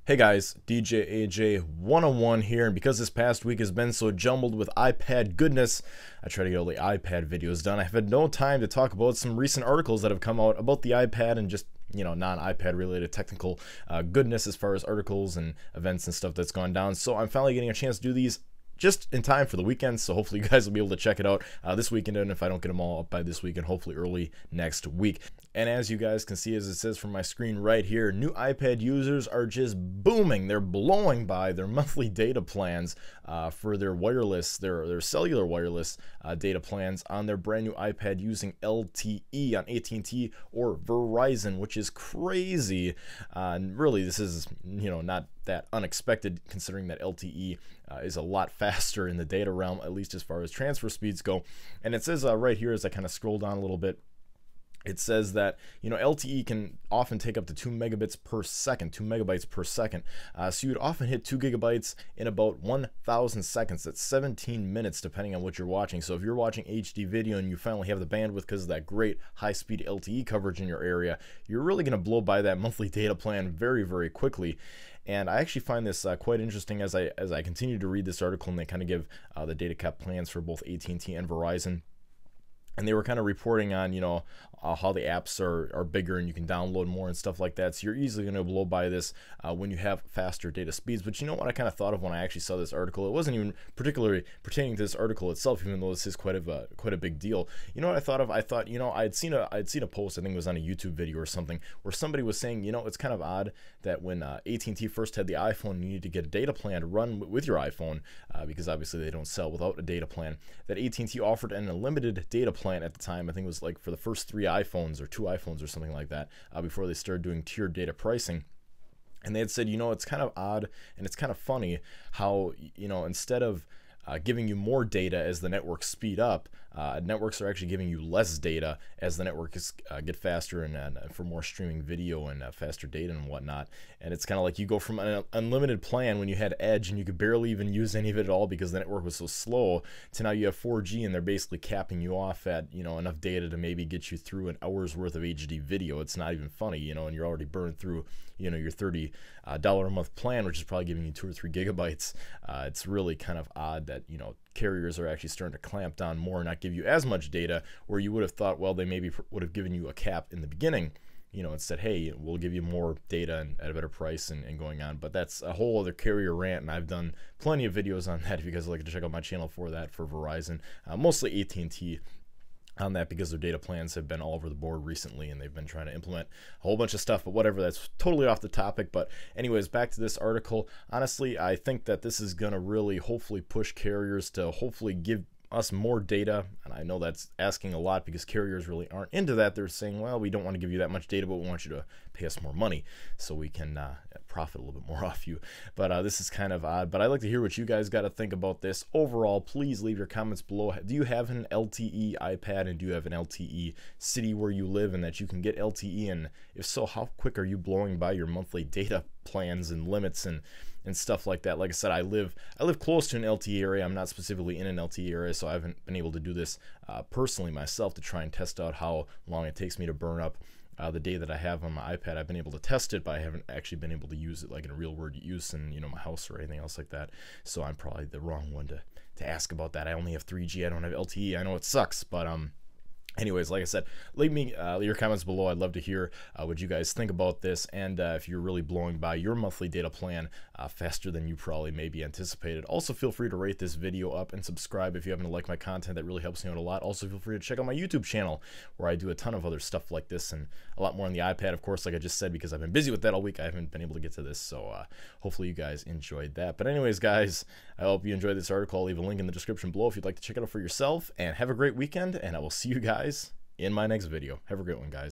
Hey guys, DJ AJ 101 here, and because this past week has been so jumbled with iPad goodness, I try to get all the iPad videos done. I've had no time to talk about some recent articles that have come out about the iPad and just, non-iPad related technical goodness as far as articles and events and stuff that's gone down. So I'm finally getting a chance to do these just in time for the weekend, so hopefully you guys will be able to check it out this weekend, and if I don't get them all up by this weekend, hopefully early next week. And as you guys can see, as it says from my screen right here, new iPad users are just booming. They're blowing by their monthly data plans for their wireless, their cellular wireless data plans on their brand new iPad using LTE on AT&T or Verizon, which is crazy. And really, this is not that unexpected, considering that LTE is a lot faster in the data realm, at least as far as transfer speeds go. And it says right here, as I kind of scroll down a little bit, it says that LTE can often take up to 2 megabits per second, 2 megabytes per second. So you would often hit 2 gigabytes in about 1,000 seconds. That's 17 minutes depending on what you're watching. So if you're watching HD video and you finally have the bandwidth because of that great high-speed LTE coverage in your area, you're really going to blow by that monthly data plan very, very quickly. And I actually find this quite interesting as I continue to read this article, and they kind of give the data cap plans for both AT&T and Verizon. And they were kind of reporting on, how the apps are bigger and you can download more and stuff like that. So you're easily going to blow by this when you have faster data speeds. But you know what I kind of thought of when I actually saw this article? It wasn't even particularly pertaining to this article itself, even though this is quite a big deal. You know what I thought of? I thought, I'd seen a post, I think it was on a YouTube video or something, where somebody was saying, it's kind of odd that when AT&T first had the iPhone, you need to get a data plan to run with your iPhone, because obviously they don't sell without a data plan, that AT&T offered an unlimited data plan at the time. I think it was like for the first 3 iPhones or 2 iPhones or something like that, before they started doing tiered data pricing. And they had said, it's kind of odd and it's kind of funny how, instead of giving you more data as the networks speed up, networks are actually giving you less data as the networks get faster and for more streaming video and faster data and whatnot. And it's kind of like you go from an unlimited plan when you had Edge and you could barely even use any of it at all because the network was so slow, to now you have 4G and they're basically capping you off at enough data to maybe get you through an hour's worth of HD video. It's not even funny, and you're already burned through your $30 a month plan, which is probably giving you 2 or 3 gigabytes. It's really kind of odd that carriers are actually starting to clamp down more and not give you as much data, where you would have thought, well, they maybe would have given you a cap in the beginning, and said, hey, we'll give you more data and at a better price and going on. But that's a whole other carrier rant, and I've done plenty of videos on that if you guys would like to check out my channel for that, for Verizon, mostly AT&T on that, because their data plans have been all over the board recently and they've been trying to implement a whole bunch of stuff. But whatever, that's totally off the topic. But anyways, back to this article. Honestly, I think that this is going to really hopefully push carriers to hopefully give us more data. And I know that's asking a lot because carriers really aren't into that. They're saying, well, we don't want to give you that much data, but we want you to pay us more money so we can profit a little bit more off you. But this is kind of odd. But I'd like to hear what you guys got to think about this. Overall, please leave your comments below. Do you have an LTE iPad, and do you have an LTE city where you live and that you can get LTE? And if so, how quick are you blowing by your monthly data plans and limits and stuff like that? Like I said, I live close to an LTE area. I'm not specifically in an LTE area, so I haven't been able to do this personally myself to try and test out how long it takes me to burn up the data that I have on my iPad. I've been able to test it, but I haven't actually been able to use it like in a real world use in my house or anything else like that. So I'm probably the wrong one to ask about that. I only have 3G. I don't have LTE. I know it sucks, but anyways, like I said, leave your comments below. I'd love to hear what you guys think about this, and if you're really blowing by your monthly data plan faster than you probably maybe anticipated. Also, feel free to rate this video up and subscribe if you happen to like my content. That really helps me out a lot. Also, feel free to check out my YouTube channel, where I do a ton of other stuff like this and a lot more on the iPad, of course, like I just said, because I've been busy with that all week. I haven't been able to get to this, so hopefully you guys enjoyed that. But anyways, guys, I hope you enjoyed this article. I'll leave a link in the description below if you'd like to check it out for yourself, and have a great weekend, and I will see you guys in my next video. Have a great one, guys.